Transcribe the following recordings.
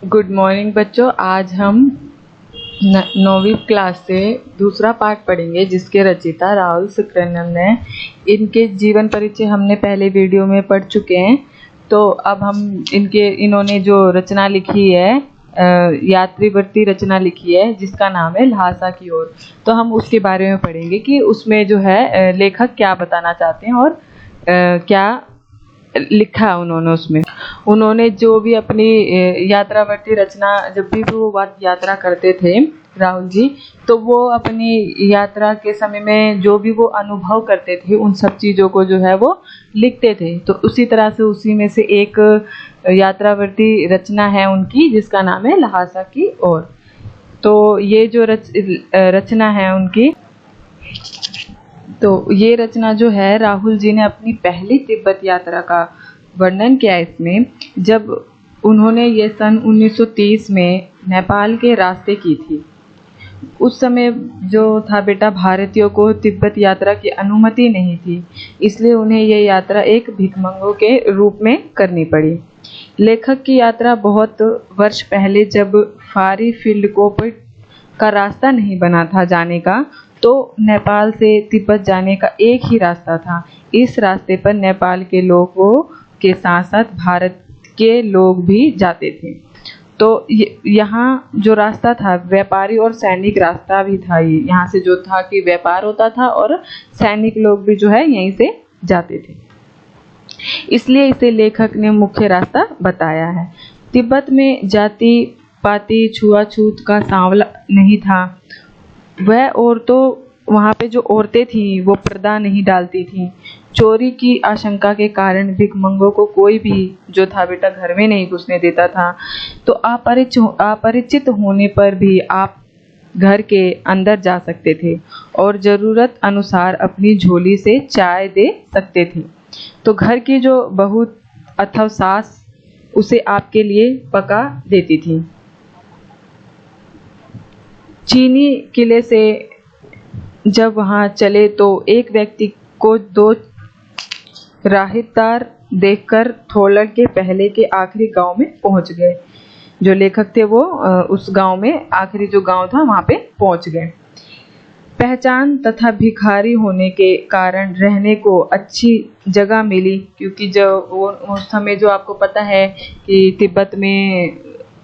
Good morning बच्चों। आज हम 9वीं क्लास से दूसरा पाठ पढ़ेंगे जिसके रचयिता राहुल सुब्रमण्यम हैं। इनके जीवन परिचय हमने पहले वीडियो में पढ़ चुके हैं। तो अब हम इन्होंने जो रचना लिखी है, यात्रीवृत्ति रचना लिखी है जिसका नाम है ल्हासा की ओर, तो हम उसके बारे में पढ़ेंगे कि उसमें जो है लेखक क्या बताना चाहते हैं और क्या लिखा है उन्होंने। उसमें उन्होंने जो भी अपनी यात्रावर्ती रचना, जब भी वो यात्रा करते थे राहुल जी, तो वो अपनी यात्रा के समय में जो भी वो अनुभव करते थे उन सब चीज़ों को जो है वो लिखते थे। तो उसी तरह से उसी में से एक यात्रावर्ती रचना है उनकी जिसका नाम है ल्हासा की ओर। तो ये जो रचना है उनकी, तो ये रचना जो है राहुल जी ने अपनी पहली तिब्बत यात्रा का वर्णन किया है इसमें, जब उन्होंने ये सन 1930 में नेपाल के रास्ते की थी। उस समय जो था बेटा, भारतीयों को तिब्बत यात्रा की अनुमति नहीं थी, इसलिए उन्हें ये यात्रा एक भिखमंगों के रूप में करनी पड़ी। लेखक की यात्रा बहुत वर्ष पहले, जब फारी फील्ड कोपेट का रास्ता नहीं बना था जाने का, तो नेपाल से तिब्बत जाने का एक ही रास्ता था। इस रास्ते पर नेपाल के लोगों के साथ साथ भारत के लोग भी जाते थे। तो यहाँ जो रास्ता था व्यापारी और सैनिक रास्ता भी था। ये यहाँ से जो था कि व्यापार होता था और सैनिक लोग भी जो है यहीं से जाते थे, इसलिए इसे लेखक ने मुख्य रास्ता बताया है। तिब्बत में जाति पाति छुआछूत का सांवला नहीं था। वह औरतों, वहाँ पे जो औरतें थीं वो पर्दा नहीं डालती थीं। चोरी की आशंका के कारण भिखमंगों को कोई भी जो था बेटा घर में नहीं घुसने देता था। तो अपरिचित होने पर भी आप घर के अंदर जा सकते थे और ज़रूरत अनुसार अपनी झोली से चाय दे सकते थे। तो घर की जो बहू अथवा सास उसे आपके लिए पका देती थी। चीनी किले से जब वहाँ चले तो एक व्यक्ति को दो राहगीर देखकर थोलड़ के पहले के आखिरी गांव में पहुंच गए। जो लेखक थे वो उस गांव में, आखिरी जो गांव था वहाँ पे पहुंच गए। पहचान तथा भिखारी होने के कारण रहने को अच्छी जगह मिली, क्योंकि जो उस समय जो आपको पता है कि तिब्बत में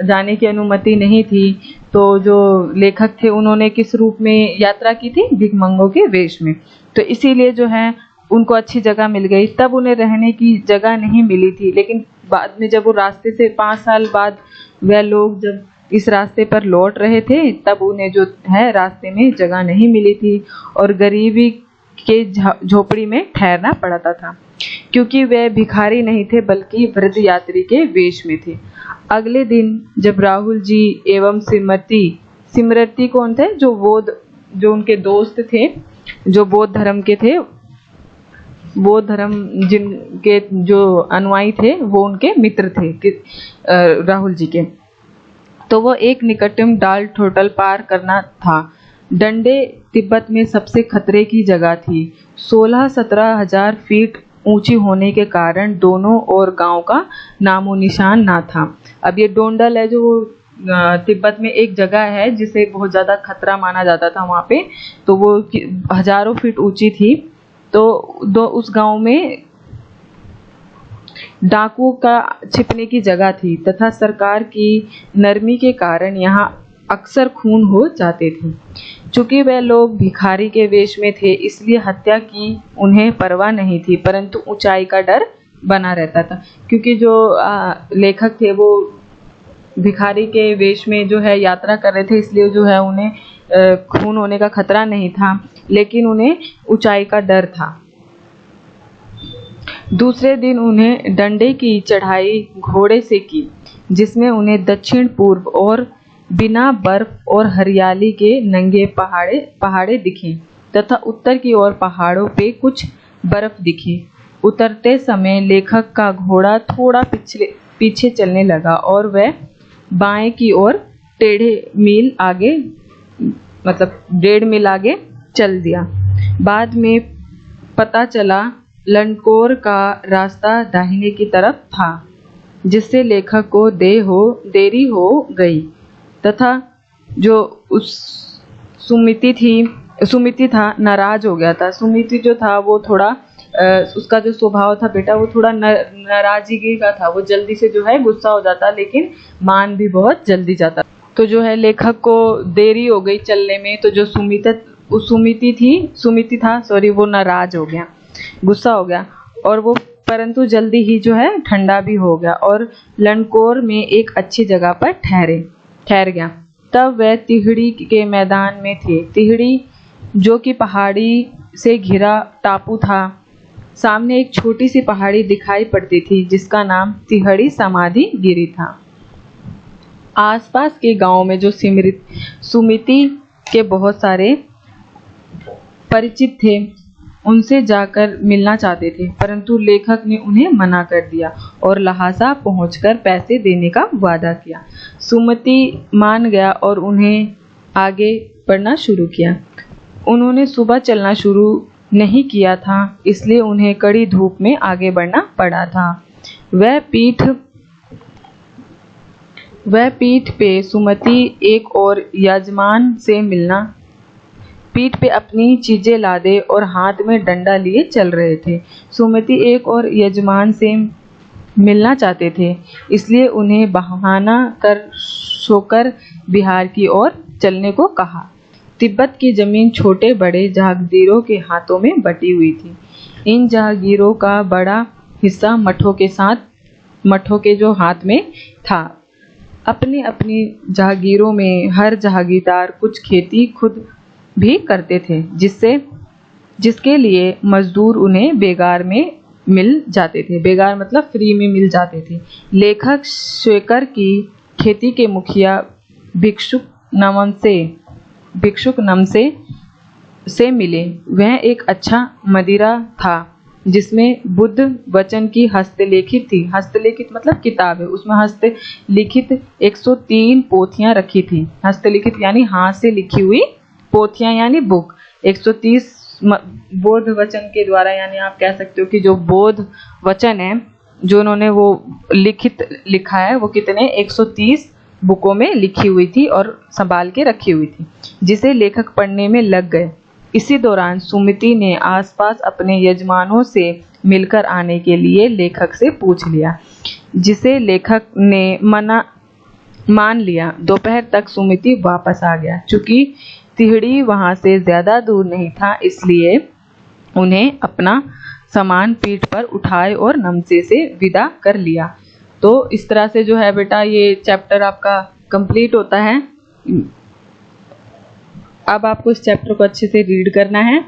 जाने की अनुमति नहीं थी, तो जो लेखक थे उन्होंने किस रूप में यात्रा की थी? भिखमंगों के वेश में। तो इसीलिए जो है उनको अच्छी जगह मिल गई। तब उन्हें रहने की जगह नहीं मिली थी, लेकिन बाद में जब वो रास्ते से 5 साल बाद वह लोग जब इस रास्ते पर लौट रहे थे, तब उन्हें जो है रास्ते में जगह नहीं मिली थी और गरीबी के झोपड़ी में ठहरना पड़ता था, क्योंकि वे भिखारी नहीं थे बल्कि वृद्ध यात्री के वेश में थे। अगले दिन जब राहुल जी एवं सिमरती कौन थे? जो उनके दोस्त थे, जो बौद्ध धर्म के थे, बौद्ध धर्म जिनके जो अनुयायी थे वो उनके मित्र थे राहुल जी के। तो वो एक निकटतम डाल होटल पार करना था। डंडे तिब्बत में सबसे खतरे की जगह थी। 16-17 हजार फीट ऊंची होने के कारण दोनों ओर गांव का नामो निशान ना था। अब ये डोंडल है जो तिब्बत में एक जगह है जिसे बहुत ज़्यादा खतरा माना जाता था वहाँ पे, तो वो हजारों फीट ऊंची थी। तो उस गांव में डाकू का छिपने की जगह थी तथा सरकार की नरमी के कारण यहाँ अक्सर खून हो जाते थे। चूंकि वे लोग भिखारी के वेश में थे, इसलिए हत्या की उन्हें परवाह नहीं थी, परंतु ऊंचाई का डर बना रहता था। क्योंकि जो लेखक थे वो भिखारी के वेश में जो है यात्रा कर रहे थे, इसलिए जो है उन्हें खून होने का खतरा नहीं था, लेकिन उन्हें ऊंचाई का डर था। दूसरे दिन उन्हें डंडे की चढ़ाई घोड़े से की, जिसमें उन्हें दक्षिण पूर्व और बिना बर्फ और हरियाली के नंगे पहाड़े दिखे तथा उत्तर की ओर पहाड़ों पे कुछ बर्फ दिखी। उतरते समय लेखक का घोड़ा थोड़ा पीछे चलने लगा और वह बाएं की ओर 1.5 मील आगे, मतलब 1.5 मील आगे चल दिया। बाद में पता चला लंडकोर का रास्ता दाहिने की तरफ था। जिससे लेखक को देरी हो गई तथा जो उस सुमिति था नाराज हो गया था। सुमिति जो था वो थोड़ा उसका जो स्वभाव था बेटा वो थोड़ा नाराजगी का था, वो जल्दी से जो है गुस्सा हो जाता, लेकिन मान भी बहुत जल्दी जाता। तो जो है लेखक को देरी हो गई चलने में, तो जो सुमिति था वो नाराज हो गया, गुस्सा हो गया, और वो परंतु जल्दी ही जो है ठंडा भी हो गया और लंडकोर में एक अच्छी जगह पर ठहर गया। तब वह तिहड़ी के मैदान में थे। तिहड़ी जो कि पहाड़ी से घिरा टापू था। सामने एक छोटी सी पहाड़ी दिखाई पड़ती थी जिसका नाम तिहड़ी समाधि गिरी था। आसपास के गांव में जो सुमिति के बहुत सारे परिचित थे उनसे जाकर मिलना चाहते थे, परंतु लेखक ने उन्हें मना कर दिया और लहासा पहुंचकर पैसे देने का वादा किया। सुमिति मान गया और उन्हें आगे बढ़ना शुरू किया। उन्होंने सुबह चलना शुरू नहीं किया था, इसलिए उन्हें कड़ी धूप में आगे बढ़ना पड़ा था। वह पीठ पे सुमिति एक और यजमान से मिलना, पीठ पे अपनी चीजें लादे और हाथ में डंडा लिए चल रहे थे। सुमिति एक और यजमान से मिलना चाहते थे, इसलिए उन्हें बहाना कर शोकर बिहार की ओर चलने को कहा। तिब्बत की जमीन छोटे बड़े जहागीरों के हाथों में बटी हुई थी। इन जहागीरों का बड़ा हिस्सा मठों के जो हाथ में था। अपनी अपनी जहागीरों में हर जहागीरदार कुछ खेती खुद भी करते थे, जिसके लिए मजदूर उन्हें बेगार में मिल जाते थे। बेगार मतलब फ्री में मिल जाते थे। लेखक शेखर की खेती के मुखिया भिक्षुक नमसे से मिले। वह एक अच्छा मदिरा था जिसमें बुद्ध वचन की हस्तलिखित थी। हस्तलिखित मतलब किताब है, उसमें हस्तलिखित 103 पोथियां रखी थी। हस्तलिखित यानी हाथ से लिखी हुई पोथियां यानी बुक। 130 बौद्ध वचन के द्वारा, यानी आप कह सकते हो कि जो बौद्ध वचन है जो उन्होंने वो लिखा है वो कितने 130 बुकों में लिखी हुई थी और संभाल के रखी हुई थी, जिसे लेखक पढ़ने में लग गए। इसी दौरान सुमिति ने आसपास अपने यजमानों से मिलकर आने के लिए लेखक से पूछ लिया, जिसे लेखक ने मान लिया। दोपहर तक सुमिति वापस आ गया। चूंकि तिहड़ी वहां से ज्यादा दूर नहीं था, इसलिए उन्हें अपना सामान पीठ पर उठाए और नमसे से विदा कर लिया। तो इस तरह से जो है बेटा ये चैप्टर आपका कंप्लीट होता है। अब आपको इस चैप्टर को अच्छे से रीड करना है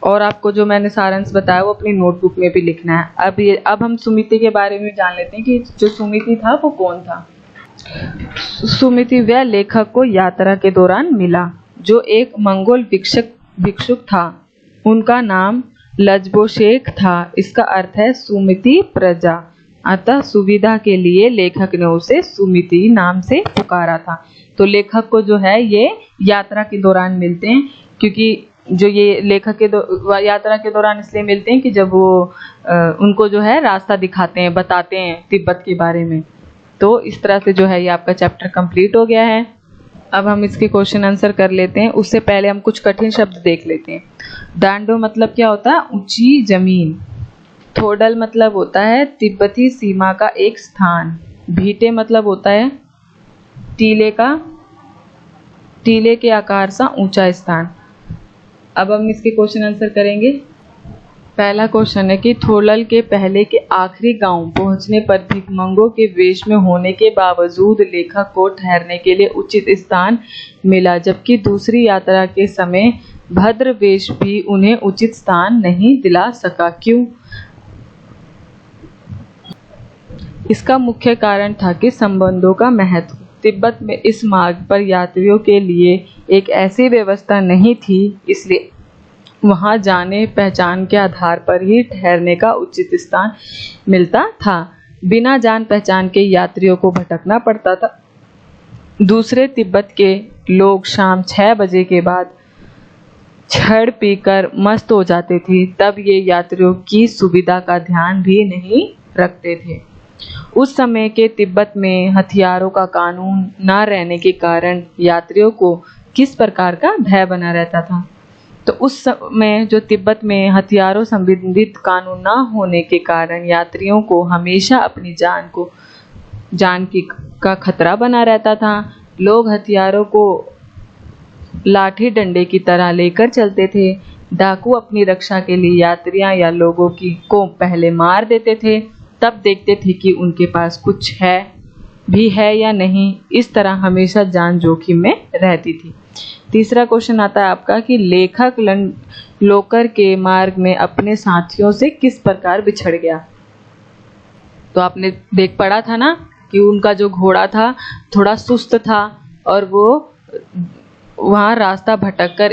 और आपको जो मैंने सारांश बताया वो अपनी नोटबुक में भी लिखना है। अब हम सुमिति के बारे में जान लेते हैं कि जो सुमिति था वो कौन था। सुमिति वह लेखक को यात्रा के दौरान मिला जो एक मंगोल भिक्षुक था। उनका नाम लज्बोशेख था। इसका अर्थ है सुमिति प्रजा। अतः सुविधा के लिए लेखक ने उसे सुमिति नाम से पुकारा था। तो लेखक को जो है ये यात्रा के दौरान मिलते हैं, क्योंकि जो ये लेखक के यात्रा के दौरान इसलिए मिलते हैं कि जब वो उनको जो है रास्ता दिखाते हैं, बताते हैं तिब्बत के बारे में। तो इस तरह से जो है ये आपका चैप्टर कंप्लीट हो गया है। अब हम इसके क्वेश्चन आंसर कर लेते हैं। उससे पहले हम कुछ कठिन शब्द देख लेते हैं। दांडो मतलब क्या होता है? ऊंची जमीन। थोडल मतलब होता है तिब्बती सीमा का एक स्थान। भीटे मतलब होता है टीले के आकार सा ऊंचा स्थान। अब हम इसके क्वेश्चन आंसर करेंगे। पहला क्वेश्चन है कि थोडल के पहले के आखिरी गांव पहुंचने पर भिखमंगों के वेश में होने के बावजूद लेखक को ठहरने के लिए उचित स्थान मिला, जबकि दूसरी यात्रा के समय भद्र वेश भी उन्हें उचित स्थान नहीं दिला सका। क्यों? इसका मुख्य कारण था कि संबंधों का महत्व। तिब्बत में इस मार्ग पर यात्रियों के लिए एक ऐसी व्यवस्था नहीं थी, इसलिए वहां जाने पहचान के आधार पर ही ठहरने का उचित स्थान मिलता था। बिना जान पहचान के यात्रियों को भटकना पड़ता था। दूसरे तिब्बत के लोग शाम 6 बजे के बाद छड़ पीकर मस्त हो जाते थे। तब ये यात्रियों की सुविधा का ध्यान भी नहीं रखते थे। उस समय के तिब्बत में हथियारों का कानून न रहने के कारण यात्रियों को किस प्रकार का भय बना रहता था? तो उस समय जो तिब्बत में हथियारों संबंधित कानून न होने के कारण यात्रियों को हमेशा अपनी जान का खतरा बना रहता था। लोग हथियारों को लाठी डंडे की तरह लेकर चलते थे। डाकू अपनी रक्षा के लिए यात्रियां या लोगों को पहले मार देते थे, तब देखते थे कि उनके पास कुछ है या नहीं। इस तरह हमेशा जान जोखिम में रहती थी। तीसरा क्वेश्चन आता है आपका कि लेखक लोकर के मार्ग में अपने साथियों से किस प्रकार बिछड़ गया? तो आपने देख पढ़ा था ना कि उनका जो घोड़ा था थोड़ा सुस्त था और वो वहाँ रास्ता भटककर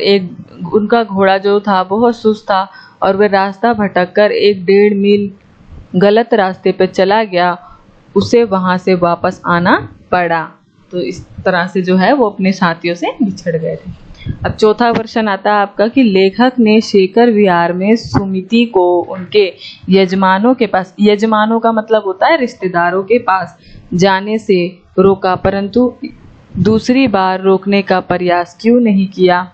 उनका घोड़ा जो था बहुत सुस्त था और वह रास्ता भटककर 1.5 मील गलत रास्ते पर चला गया। उसे वहाँ से वापस आना पड़ा। तो इस तरह से जो है वो अपने साथियों से बिछड़ गए थे। अब चौथा क्वेश्चन आता है आपका कि लेखक ने शेखर विहार में सुमिति को उनके यजमानों के पास, यजमानों का मतलब होता है रिश्तेदारों के पास जाने से रोका, परंतु दूसरी बार रोकने का प्रयास क्यों नहीं किया?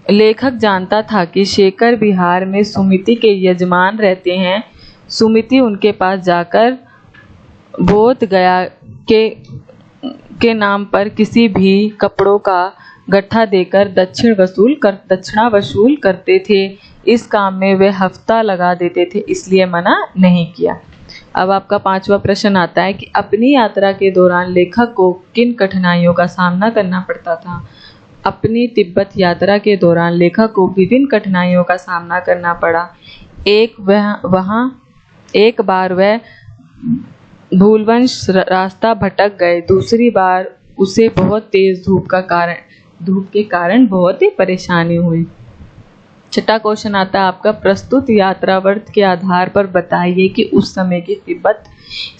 लेखक जानता था कि शेखर विहार में सुमिति के यजमान रहते हैं। सुमिति उनके पास जाकर बोध गया के नाम पर किसी भी कपड़ों का गट्ठा देकर दक्षिणा वसूल करते थे। इस काम में वे हफ्ता लगा देते थे, इसलिए मना नहीं किया। अब आपका पांचवा प्रश्न आता है कि अपनी यात्रा के दौरान लेखक को किन कठिनाइयों का सामना करना पड़ता था? अपनी तिब्बत यात्रा के दौरान लेखक को विभिन्न कठिनाइयों का सामना करना पड़ा। एक बार वह भूलवश रास्ता भटक गए। दूसरी बार उसे बहुत तेज धूप के कारण बहुत ही परेशानी हुई। छठा क्वेश्चन आता है आपका प्रस्तुत यात्रावर्त के आधार पर बताइए कि उस समय की तिब्बत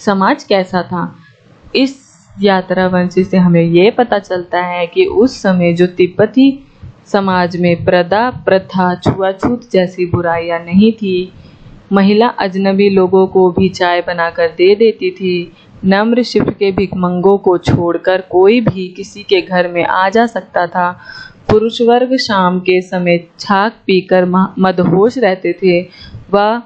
समाज कैसा था। इस यात्रावंशी से हमें ये पता चलता है कि उस समय जो तिब्बती समाज में प्रथा, छुआछूत जैसी बुराइयां नहीं थी। महिला अजनबी लोगों को भी चाय बनाकर दे देती थी। नम्र शिफ्ट के भिखमंगों को छोड़कर कोई भी किसी के घर में आ जा सकता था। पुरुष वर्ग शाम के समय छाछ पीकर मदहोश रहते थे। वह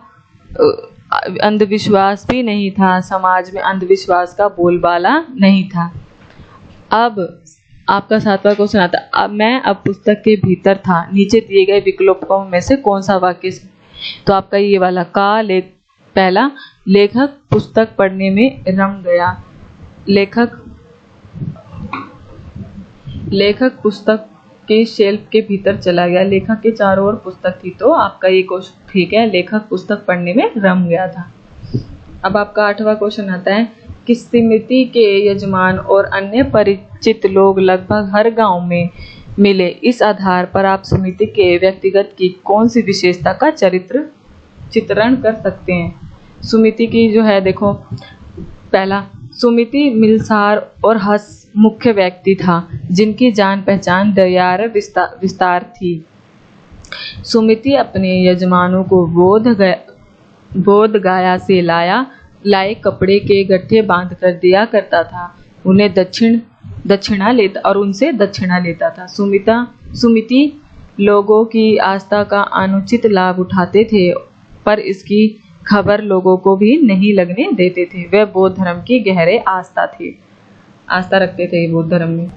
अंधविश्वास भी नहीं था। समाज में अंधविश्वास का बोलबाला नहीं था। अब आपका सातवां क्वेश्चन आता है, मैं पुस्तक के भीतर था, नीचे दिए गए विकल्पों में से कौन सा वाक्य? तो आपका ये वाला पहला, लेखक पुस्तक पढ़ने में रम गया। लेखक पुस्तक के शेल्फ के भीतर चला गया। लेखक के चारों ओर पुस्तक थी, तो आपका ये क्वेश्चन ठीक है, लेखक पुस्तक पढ़ने में रम गया था। अब आपका आठवां क्वेश्चन आता है कि स्मृति के यजमान और अन्य परिचित लोग लगभग हर गांव में मिले। इस आधार पर आप स्मृति के व्यक्तिगत की कौन सी विशेषता का चित्रण कर सकते हैं? सुमिति की जो है देखो, पहला, सुमिति मिलसार और हंसमुख व्यक्ति था जिनकी जान पहचान दरियार विस्तार थी। सुमिति अपने यजमानों को बोध गया से लाए कपड़े के गट्ठे बांध कर दिया करता था। उन्हें दक्षिणा लेता था। सुमिति लोगों की आस्था का अनुचित लाभ उठाते थे, पर इसकी खबर लोगों को भी नहीं लगने देते थे। वे बौद्ध धर्म की गहरे आस्था रखते थे बौद्ध धर्म में।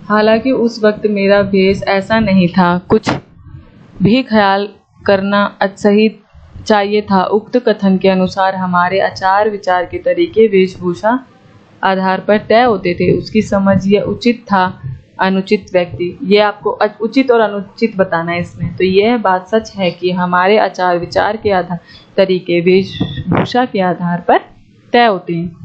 हालांकि उस वक्त मेरा भेष ऐसा नहीं था, कुछ भी ख्याल करना सही चाहिए था। उक्त कथन के अनुसार हमारे आचार विचार के तरीके वेशभूषा आधार पर तय होते थे। उसकी समझ यह उचित था, अनुचित व्यक्ति, ये आपको उचित और अनुचित बताना है इसमें। तो यह बात सच है कि हमारे आचार विचार के तरीके वेशभूषा के आधार पर तय होते हैं।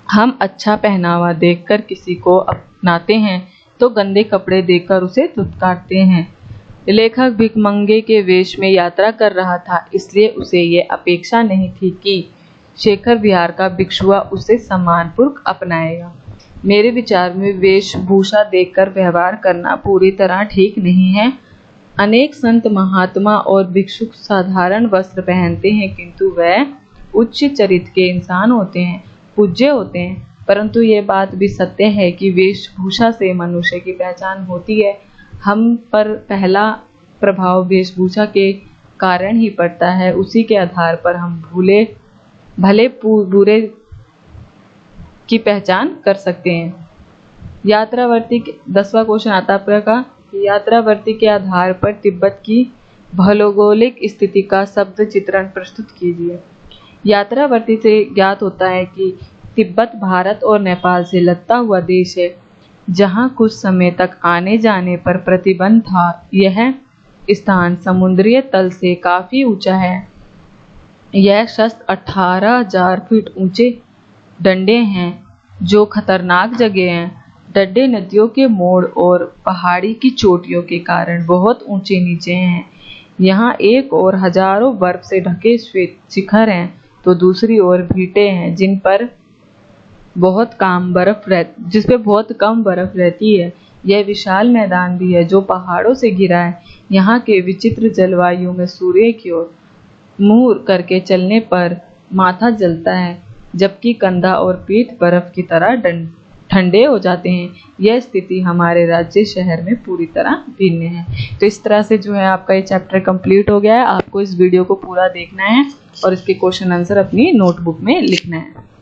हम अच्छा पहनावा देखकर किसी को अपनाते हैं तो गंदे कपड़े देखकर उसे धुतकारते हैं। लेखक भिखमंगे के वेश में यात्रा कर रहा था, इसलिए उसे यह अपेक्षा नहीं थी कि शेखर विहार का भिक्षुआ उसे सम्मानपूर्वक अपनाएगा। मेरे विचार में वेशभूषा देखकर व्यवहार करना पूरी तरह ठीक नहीं है। अनेक संत महात्मा और भिक्षुक साधारण वस्त्र पहनते हैं, किंतु वह उच्च चरित्र के इंसान होते हैं, पूज्य होते हैं। परंतु ये बात भी सत्य है कि वेशभूषा से मनुष्य की पहचान होती है। हम पर पहला प्रभाव वेशभूषा के कारण ही पड़ता है। उसी के आधार पर हम भले बुरे की पहचान कर सकते हैं। यात्रावर्ती 10वां क्वेश्चन आता है आपका कि यात्रावर्ती के आधार पर तिब्बत की भौगोलिक स्थिति का शब्द चित्रण प्रस्तुत कीजिए। यात्रावर्ती से ज्ञात होता है कि तिब्बत भारत और नेपाल से लगता हुआ देश है, जहां कुछ समय तक आने जाने पर प्रतिबंध था। यह स्थान समुद्रीय तल से काफी ऊंचा है। यह शस्त्र 18,000 फीट ऊंचे डंडे हैं जो खतरनाक जगह हैं। डंडे नदियों के मोड़ और पहाड़ी की चोटियों के कारण बहुत ऊंचे नीचे हैं। यहाँ एक और हजारों बर्फ से ढके श्वेत शिखर हैं, तो दूसरी ओर भीटे हैं जिस पर बहुत कम बर्फ रहती है। यह विशाल मैदान भी है जो पहाड़ों से घिरा है। यहाँ के विचित्र जलवायु में सूर्य की ओर मुंह करके चलने पर माथा जलता है, जबकि कंधा और पीठ बर्फ की तरह ठंडे हो जाते हैं। यह स्थिति हमारे राज्य शहर में पूरी तरह भिन्न है। तो इस तरह से जो है आपका ये चैप्टर कंप्लीट हो गया है। आपको इस वीडियो को पूरा देखना है और इसके क्वेश्चन आंसर अपनी नोटबुक में लिखना है।